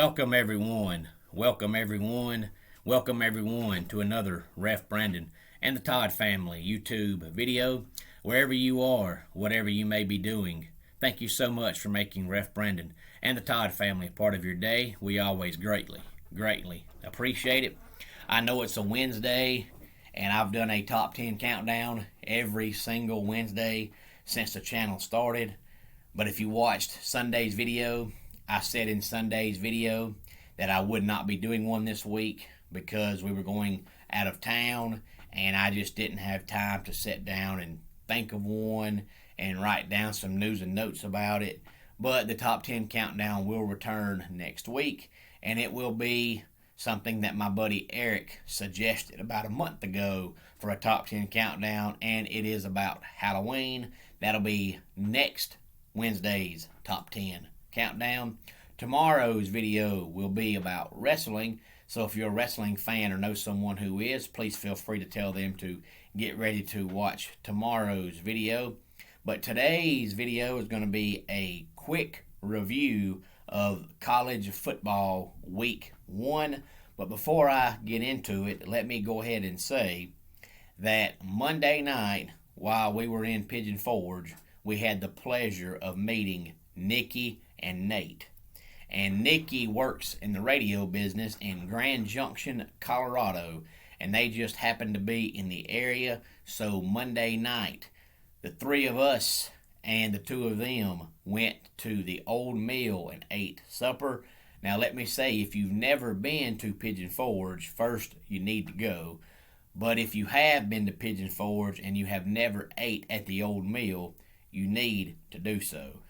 Welcome everyone. Welcome everyone. Welcome everyone to another Ref Brandon and the Todd family YouTube video. Wherever you are, whatever you may be doing, thank you so much for making Ref Brandon and the Todd family a part of your day. We always greatly appreciate it. I know it's a Wednesday and I've done a top 10 countdown every single Wednesday since the channel started. But if you watched Sunday's video, I said in Sunday's video that I would not be doing one this week because we were going out of town and I just didn't have time to sit down and think of one and write down some news and notes about it. But the top 10 countdown will return next week, and it will be something that my buddy Eric suggested about a month ago for a top 10 countdown, and it is about Halloween. That'll be next Wednesday's top 10 countdown. Tomorrow's video will be about wrestling, so if you're a wrestling fan or know someone who is, please feel free to tell them to get ready to watch tomorrow's video. But today's video is going to be a quick review of college football week 1. But before I get into it, let me go ahead and say that Monday night, while we were in Pigeon Forge, we had the pleasure of meeting Nikki and Nate. And Nikki works in the radio business in Grand Junction, Colorado, and they just happened to be in the area. So Monday night, the three of us and the two of them went to the Old Mill and ate supper. Now let me say, if you've never been to Pigeon Forge, first you need to go. But if you have been to Pigeon Forge and you have never ate at the Old Mill, you need to do so.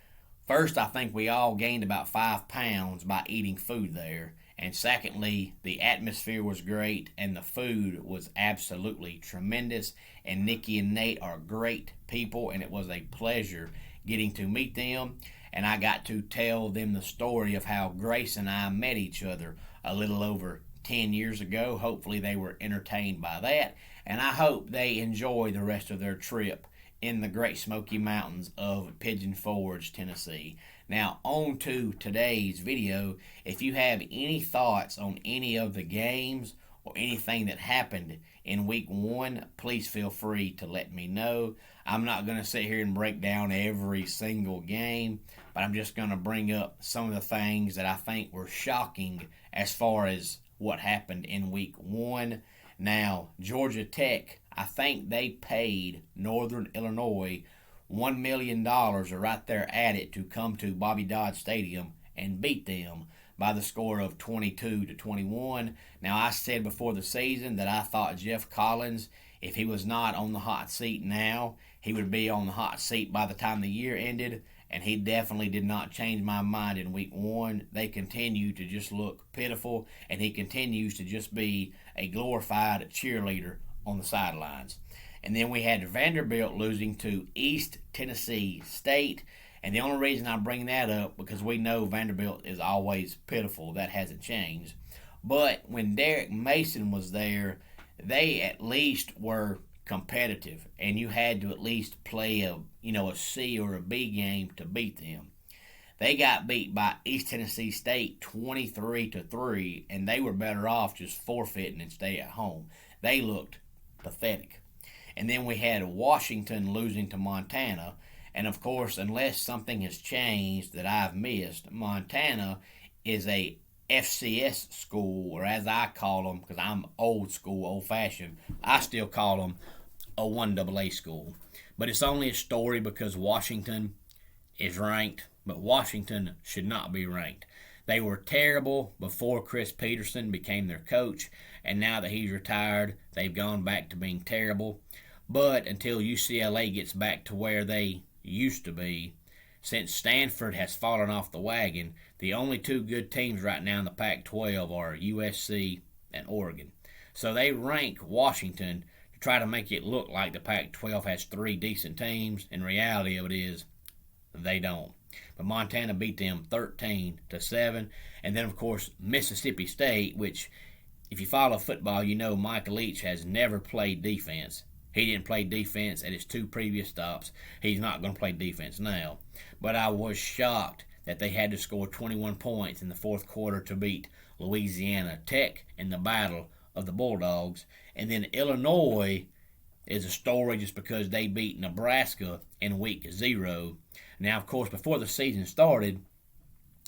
First, I think we all gained about 5 pounds by eating food there. And secondly, the atmosphere was great and the food was absolutely tremendous. And Nikki and Nate are great people, and it was a pleasure getting to meet them. And I got to tell them the story of how Grace and I met each other a little over 10 years ago. Hopefully they were entertained by that, and I hope they enjoy the rest of their trip in the Great Smoky Mountains of Pigeon Forge, Tennessee. Now, on to today's video. If you have any thoughts on any of the games or anything that happened in week 1, please feel free to let me know. I'm not going to sit here and break down every single game, but I'm just going to bring up some of the things that I think were shocking as far as what happened in week 1. Now, Georgia Tech, I think they paid Northern Illinois $1 million or right there at it to come to Bobby Dodd Stadium and beat them by the score of 22-21. Now, I said before the season that I thought Jeff Collins, if he was not on the hot seat now, he would be on the hot seat by the time the year ended, and he definitely did not change my mind in week 1. They continue to just look pitiful, and he continues to just be a glorified cheerleader on the sidelines. And then we had Vanderbilt losing to East Tennessee State. And the only reason I bring that up, because we know Vanderbilt is always pitiful. That hasn't changed. But when Derek Mason was there, they at least were competitive. And you had to at least play a C or a B game to beat them. They got beat by East Tennessee State 23-3, and they were better off just forfeiting and stay at home. They looked pathetic. And then we had Washington losing to Montana. And of course, unless something has changed that I've missed, Montana is a FCS school, or as I call them, because I'm old school, old-fashioned, I still call them a 1AA school. But it's only a story because Washington is ranked, but Washington should not be ranked. They were terrible before Chris Peterson became their coach, and now that he's retired, they've gone back to being terrible. But until UCLA gets back to where they used to be, since Stanford has fallen off the wagon, the only two good teams right now in the Pac-12 are USC and Oregon. So they rank Washington to try to make it look like the Pac-12 has 3 decent teams. In reality of it is, they don't. But Montana beat them 13-7. And then, of course, Mississippi State, which, if you follow football, you know Mike Leach has never played defense. He didn't play defense at his 2 previous stops. He's not going to play defense now. But I was shocked that they had to score 21 points in the fourth quarter to beat Louisiana Tech in the Battle of the Bulldogs. And then Illinois is a story just because they beat Nebraska in week 0. Now, of course, before the season started,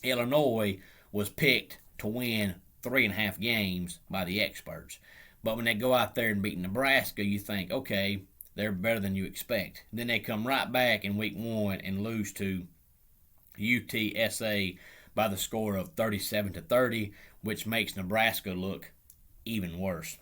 Illinois was picked to win 3.5 games by the experts. But when they go out there and beat Nebraska, you think, okay, they're better than you expect. Then they come right back in week 1 and lose to UTSA by the score of 37-30, which makes Nebraska look even worse.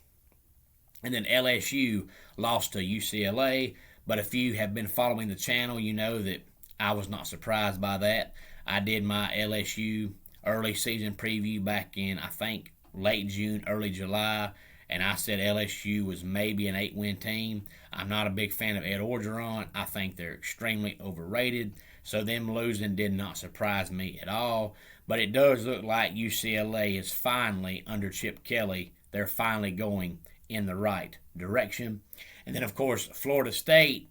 And then LSU lost to UCLA, but if you have been following the channel, you know that I was not surprised by that. I did my LSU early season preview back in, I think, late June, early July, and I said LSU was maybe an 8-win team. I'm not a big fan of Ed Orgeron. I think they're extremely overrated, so them losing did not surprise me at all. But it does look like UCLA is finally, under Chip Kelly, they're finally going in the right direction. And then, of course, Florida State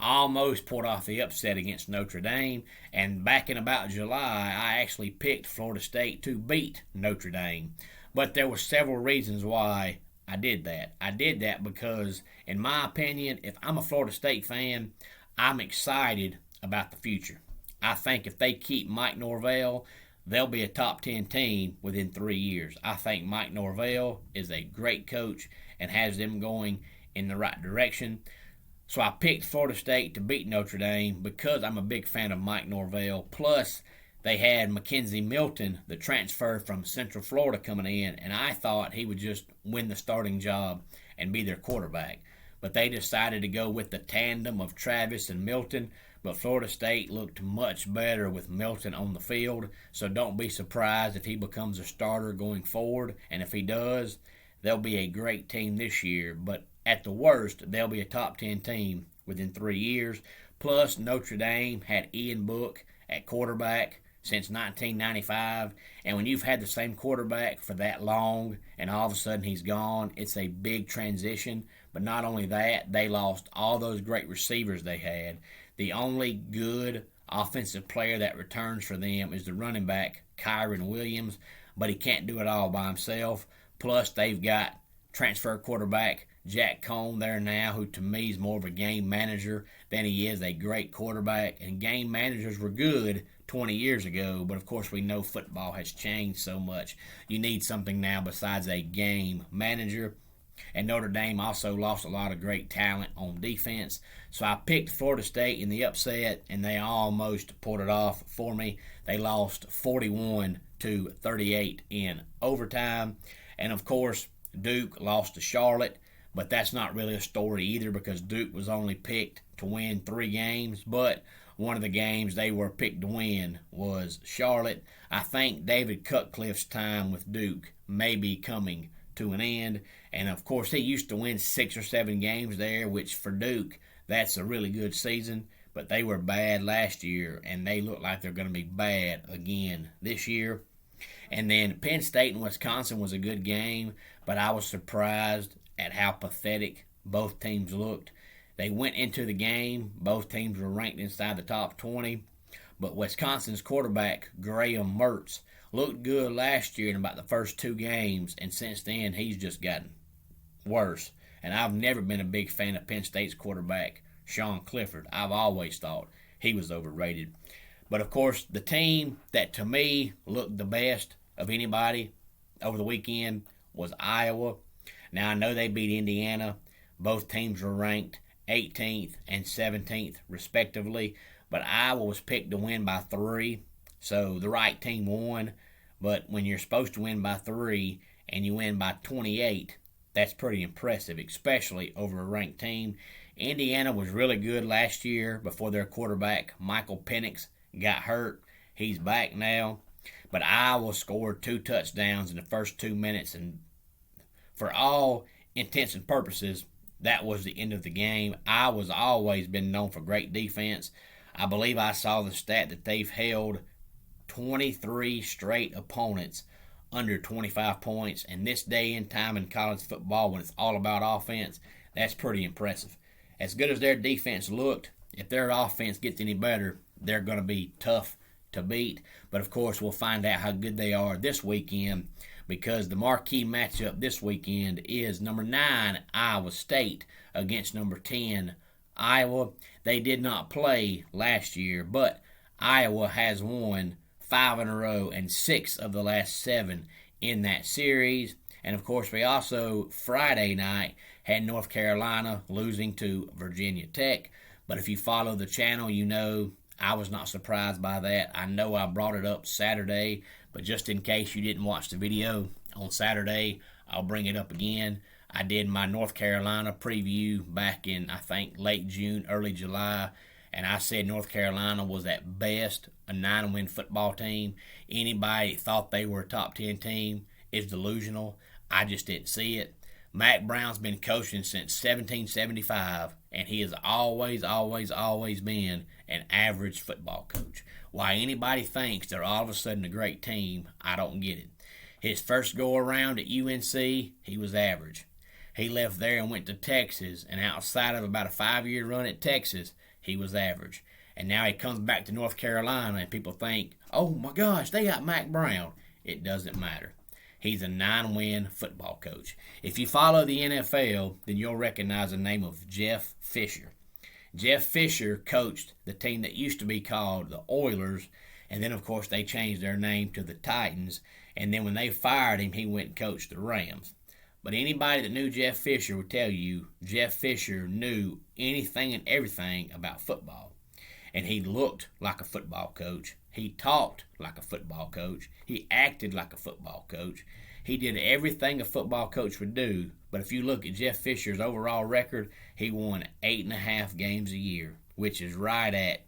almost pulled off the upset against Notre Dame. And back in about July, I actually picked Florida State to beat Notre Dame. But there were several reasons why I did that. I did that because, in my opinion, if I'm a Florida State fan, I'm excited about the future. I think if they keep Mike Norvell, they'll be a top 10 team within 3 years. I think Mike Norvell is a great coach and has them going in the right direction. So I picked Florida State to beat Notre Dame because I'm a big fan of Mike Norvell. Plus, they had Mackenzie Milton, the transfer from Central Florida, coming in, and I thought he would just win the starting job and be their quarterback. But they decided to go with the tandem of Travis and Milton. But Florida State looked much better with Milton on the field, so don't be surprised if he becomes a starter going forward. And if he does, they'll be a great team this year. But at the worst, they'll be a top 10 team within 3 years. Plus, Notre Dame had Ian Book at quarterback since 1995. And when you've had the same quarterback for that long and all of a sudden he's gone, it's a big transition. But not only that, they lost all those great receivers they had. The only good offensive player that returns for them is the running back, Kyron Williams, but he can't do it all by himself. Plus, they've got transfer quarterback Jack Cohn there now, who to me is more of a game manager than he is a great quarterback. And game managers were good 20 years ago, but of course we know football has changed so much. You need something now besides a game manager. And Notre Dame also lost a lot of great talent on defense. So I picked Florida State in the upset, and they almost pulled it off for me. They lost 41-38 in overtime. And, of course, Duke lost to Charlotte. But that's not really a story either because Duke was only picked to win 3 games. But one of the games they were picked to win was Charlotte. I think David Cutcliffe's time with Duke may be coming to an end. And, of course, he used to win 6 or 7 games there, which for Duke, that's a really good season. But they were bad last year, and they look like they're going to be bad again this year. And then Penn State and Wisconsin was a good game, but I was surprised at how pathetic both teams looked. They went into the game. Both teams were ranked inside the top 20. But Wisconsin's quarterback, Graham Mertz, looked good last year in about the first 2 games, and since then he's just gotten worse. And I've never been a big fan of Penn State's quarterback, Sean Clifford. I've always thought he was overrated. But, of course, the team that to me looked the best of anybody over the weekend was Iowa. Now, I know they beat Indiana. Both teams were ranked 18th and 17th, respectively. But Iowa was picked to win by 3, so the right team won. But when you're supposed to win by 3 and you win by 28, that's pretty impressive, especially over a ranked team. Indiana was really good last year before their quarterback, Michael Penix, got hurt. He's back now. But Iowa scored 2 touchdowns in the first 2 minutes, and for all intents and purposes, that was the end of the game. Iowa's always been known for great defense. I believe I saw the stat that they've held 23 straight opponents under 25 points. And this day and time in college football, when it's all about offense, that's pretty impressive. As good as their defense looked, if their offense gets any better, they're going to be tough to beat. But of course, we'll find out how good they are this weekend, because the marquee matchup this weekend is number 9 Iowa State against number 10 Iowa. They did not play last year, but Iowa has won 5 in a row and 6 of the last 7 in that series. And of course, we also, Friday night, had North Carolina losing to Virginia Tech. But if you follow the channel, you know I was not surprised by that. I know I brought it up Saturday, but just in case you didn't watch the video on Saturday, I'll bring it up again. I did my North Carolina preview back in, I think, late June, early July, and I said North Carolina was at best a 9-win football team. Anybody that thought they were a top 10 team is delusional. I just didn't see it. Mack Brown's been coaching since 1775, and he has always been an average football coach. Why anybody thinks they're all of a sudden a great team, I don't get it. His first go-around at UNC, he was average. He left there and went to Texas, and outside of about a 5-year run at Texas, he was average. And now he comes back to North Carolina, and people think, oh my gosh, they got Mack Brown. It doesn't matter. He's a 9-win football coach. If you follow the NFL, then you'll recognize the name of Jeff Fisher. Jeff Fisher coached the team that used to be called the Oilers, and then, of course, they changed their name to the Titans, and then when they fired him, he went and coached the Rams. But anybody that knew Jeff Fisher would tell you Jeff Fisher knew anything and everything about football. And he looked like a football coach. He talked like a football coach. He acted like a football coach. He did everything a football coach would do. But if you look at Jeff Fisher's overall record, he won 8.5 games a year, which is right at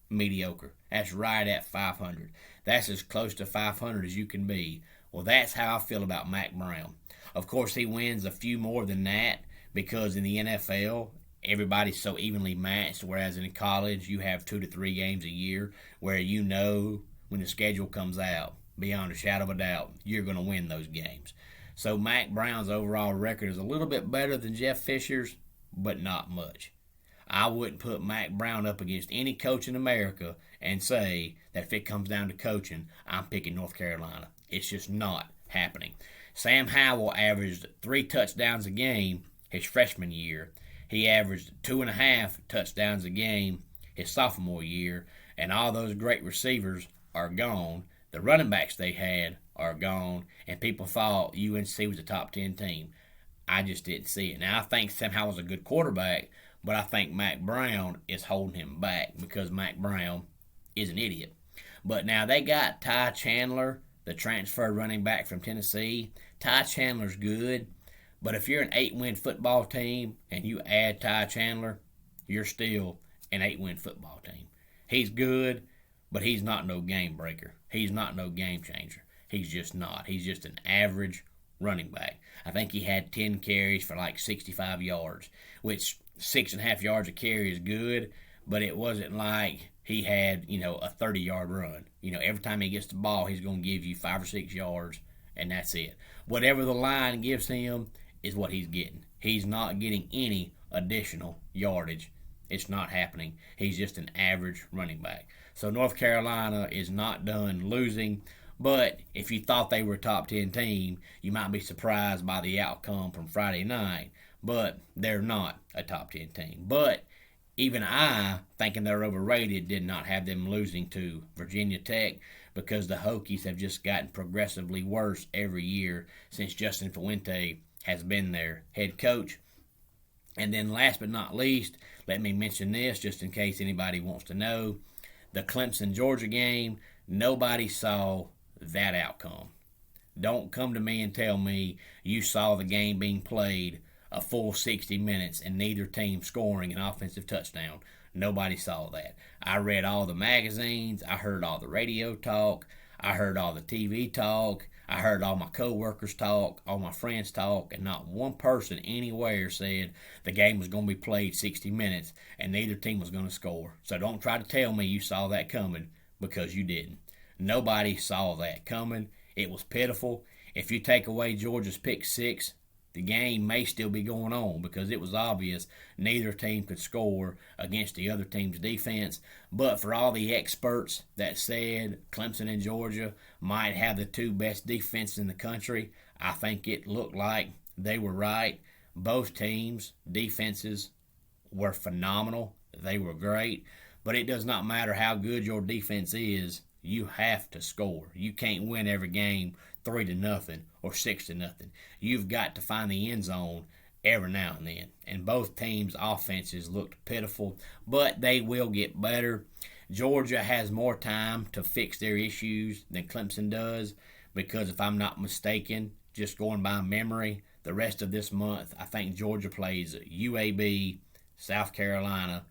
mediocre. That's right at 500. That's as close to 500 as you can be. Well, that's how I feel about Mack Brown. Of course, he wins a few more than that, because in the NFL, everybody's so evenly matched, whereas in college, you have 2 to 3 games a year where you know when the schedule comes out, beyond a shadow of a doubt, you're going to win those games. So Mack Brown's overall record is a little bit better than Jeff Fisher's, but not much. I wouldn't put Mack Brown up against any coach in America and say that if it comes down to coaching, I'm picking North Carolina. It's just not happening. Sam Howell averaged 3 touchdowns a game his freshman year. He averaged 2.5 touchdowns a game his sophomore year, and all those great receivers are gone. The running backs they had are gone, and people thought UNC was a top 10 team. I just didn't see it. Now, I think Sam Howell's a good quarterback, but I think Mack Brown is holding him back because Mack Brown is an idiot. But now they got Ty Chandler, the transfer running back from Tennessee. Ty Chandler's good, but if you're an 8-win football team and you add Ty Chandler, you're still an 8-win football team. He's good, but he's not no game breaker. He's not no game changer. He's just not. He's just an average running back. I think he had 10 carries for like 65 yards, which 6.5 yards a carry is good, but it wasn't like he had, a 30-yard run. Every time he gets the ball, he's going to give you 5 or 6 yards, and that's it. Whatever the line gives him is what he's getting. He's not getting any additional yardage. It's not happening. He's just an average running back. So North Carolina is not done losing, but if you thought they were a top 10 team, you might be surprised by the outcome from Friday night, but they're not a top 10 team. But even I, thinking they're overrated, did not have them losing to Virginia Tech, because the Hokies have just gotten progressively worse every year since Justin Fuente has been their head coach. And then last but not least, let me mention this just in case anybody wants to know. The Clemson-Georgia game, nobody saw that outcome. Don't come to me and tell me you saw the game being played a full 60 minutes and neither team scoring an offensive touchdown. Nobody saw that. I read all the magazines. I heard all the radio talk. I heard all the TV talk. I heard all my coworkers talk, all my friends talk, and not one person anywhere said the game was going to be played 60 minutes and neither team was going to score. So don't try to tell me you saw that coming, because you didn't. Nobody saw that coming. It was pitiful. If you take away Georgia's pick 6, the game may still be going on because it was obvious neither team could score against the other team's defense. But for all the experts that said Clemson and Georgia might have the two best defenses in the country, I think it looked like they were right. Both teams' defenses were phenomenal. They were great. But it does not matter how good your defense is, you have to score. You can't win every game 3-0 or 6-0. You've got to find the end zone every now and then. And both teams' offenses looked pitiful, but they will get better. Georgia has more time to fix their issues than Clemson does because if I'm not mistaken, just going by memory, the rest of this month, I think Georgia plays UAB, South Carolina,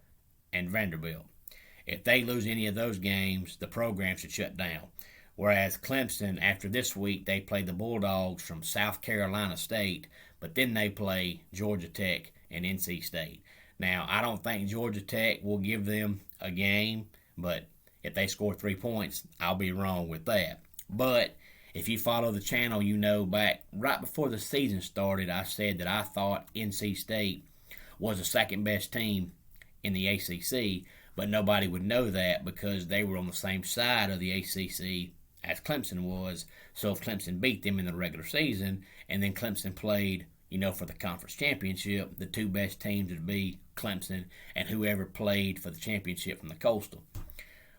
and Vanderbilt. If they lose any of those games, the program should shut down. Whereas Clemson, after this week, they play the Bulldogs from South Carolina State, but then they play Georgia Tech and NC State. Now, I don't think Georgia Tech will give them a game, but if they score 3 points, I'll be wrong with that. But if you follow the channel, you know back right before the season started, I said that I thought NC State was the second best team in the ACC, but nobody would know that because they were on the same side of the ACC as Clemson was. So if Clemson beat them in the regular season and then Clemson played, for the conference championship, the two best teams would be Clemson and whoever played for the championship from the Coastal.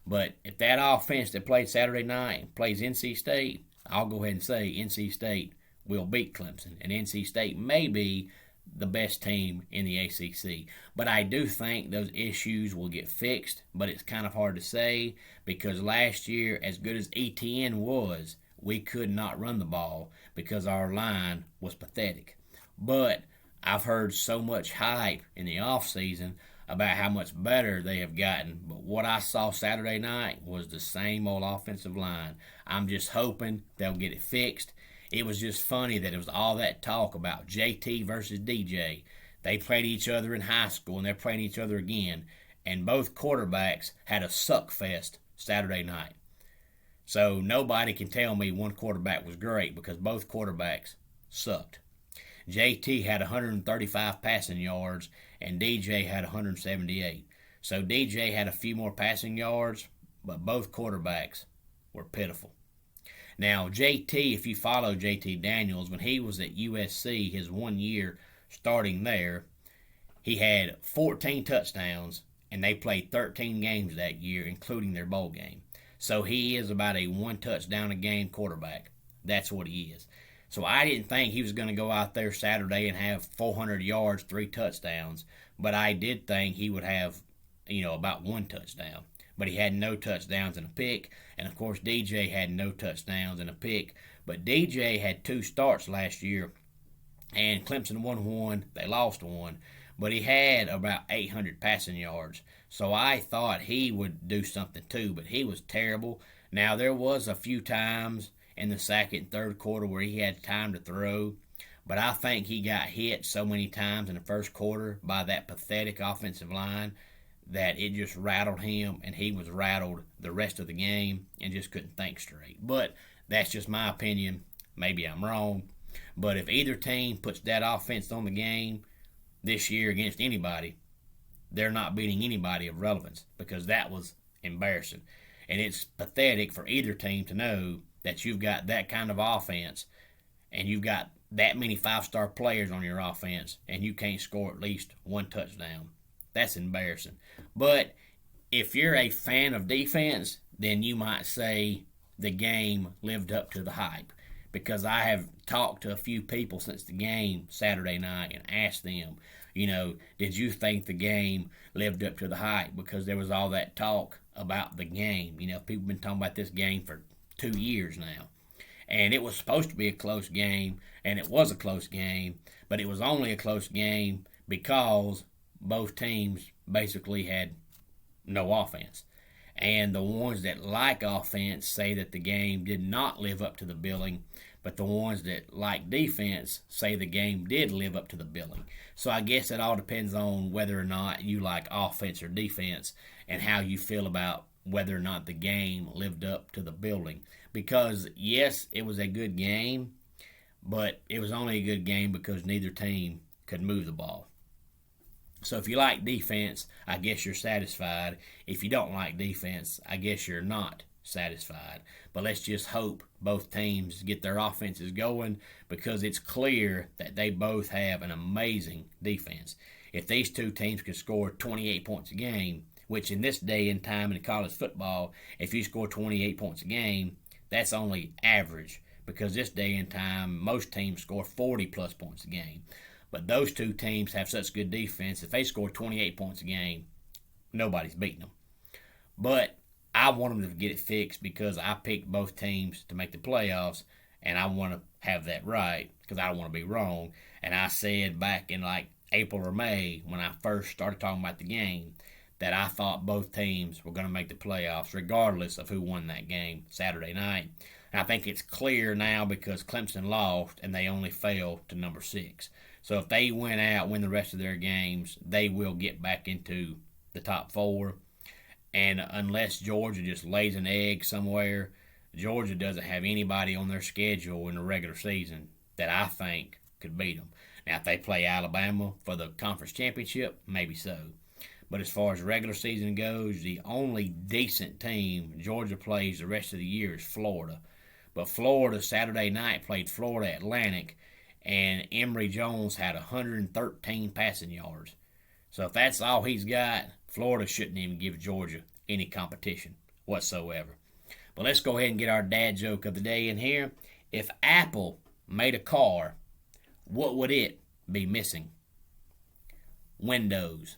But if that offense that played Saturday night plays NC State, I'll go ahead and say NC State will beat Clemson, and NC State may be the best team in the ACC. But I do think those issues will get fixed, but it's kind of hard to say because last year, as good as ETN was, we could not run the ball because our line was pathetic. But I've heard so much hype in the offseason about how much better they have gotten. But what I saw Saturday night was the same old offensive line. I'm just hoping they'll get it fixed. It was just funny that it was all that talk about JT versus DJ. They played each other in high school, and they're playing each other again. And both quarterbacks had a suck fest Saturday night. So nobody can tell me one quarterback was great because both quarterbacks sucked. JT had 135 passing yards, and DJ had 178. So DJ had a few more passing yards, but both quarterbacks were pitiful. Now, JT, if you follow JT Daniels, when he was at USC, his 1 year starting there, he had 14 touchdowns, and they played 13 games that year, including their bowl game. So he is about a one touchdown a game quarterback. That's what he is. So I didn't think he was going to go out there Saturday and have 400 yards, 3 touchdowns, but I did think he would have, about 1 touchdown. But he had no touchdowns and a pick. And, of course, DJ had no touchdowns and a pick. But DJ had 2 starts last year, and Clemson won 1. They lost 1. But he had about 800 passing yards. So I thought he would do something too, but he was terrible. Now, there was a few times in the second and third quarter where he had time to throw, but I think he got hit so many times in the first quarter by that pathetic offensive line that it just rattled him, and he was rattled the rest of the game and just couldn't think straight. But that's just my opinion. Maybe I'm wrong. But if either team puts that offense on the game this year against anybody, they're not beating anybody of relevance because that was embarrassing. And it's pathetic for either team to know that you've got that kind of offense and you've got that many 5-star players on your offense and you can't score at least 1 touchdown. That's embarrassing. But if you're a fan of defense, then you might say the game lived up to the hype. Because I have talked to a few people since the game Saturday night and asked them, did you think the game lived up to the hype? Because there was all that talk about the game. People have been talking about this game for 2 years now. And it was supposed to be a close game, and it was a close game, but it was only a close game because both teams basically had no offense. And the ones that like offense say that the game did not live up to the billing, but the ones that like defense say the game did live up to the billing. So I guess it all depends on whether or not you like offense or defense and how you feel about whether or not the game lived up to the billing. Because, yes, it was a good game, but it was only a good game because neither team could move the ball. So if you like defense, I guess you're satisfied. If you don't like defense, I guess you're not satisfied. But let's just hope both teams get their offenses going, because it's clear that they both have an amazing defense. If these two teams could score 28 points a game, which in this day and time in college football, if you score 28 points a game, that's only average, because this day and time most teams score 40 plus points a game. But those two teams have such good defense, if they score 28 points a game, nobody's beating them. But I want them to get it fixed, because I picked both teams to make the playoffs, and I want to have that right, because I don't want to be wrong. And I said back in like April or May, when I first started talking about the game, that I thought both teams were going to make the playoffs regardless of who won that game Saturday night. And I think it's clear now, because Clemson lost and they only fell to number 6. So if they win the rest of their games, they will get back into the top 4. And unless Georgia just lays an egg somewhere, Georgia doesn't have anybody on their schedule in the regular season that I think could beat them. Now, if they play Alabama for the conference championship, maybe so. But as far as regular season goes, the only decent team Georgia plays the rest of the year is Florida. But Florida Saturday night played Florida Atlantic, and Emory Jones had 113 passing yards. So if that's all he's got, Florida shouldn't even give Georgia any competition whatsoever. But let's go ahead and get our dad joke of the day in here. If Apple made a car, what would it be missing? Windows.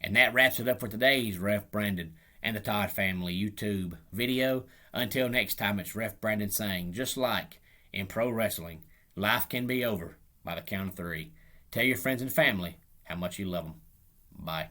And that wraps it up for today's Ref Brandon and the Todd Family YouTube video. Until next time, it's Ref Brandon saying, just like in pro wrestling, life can be over by the count of 3. Tell your friends and family how much you love them. Bye.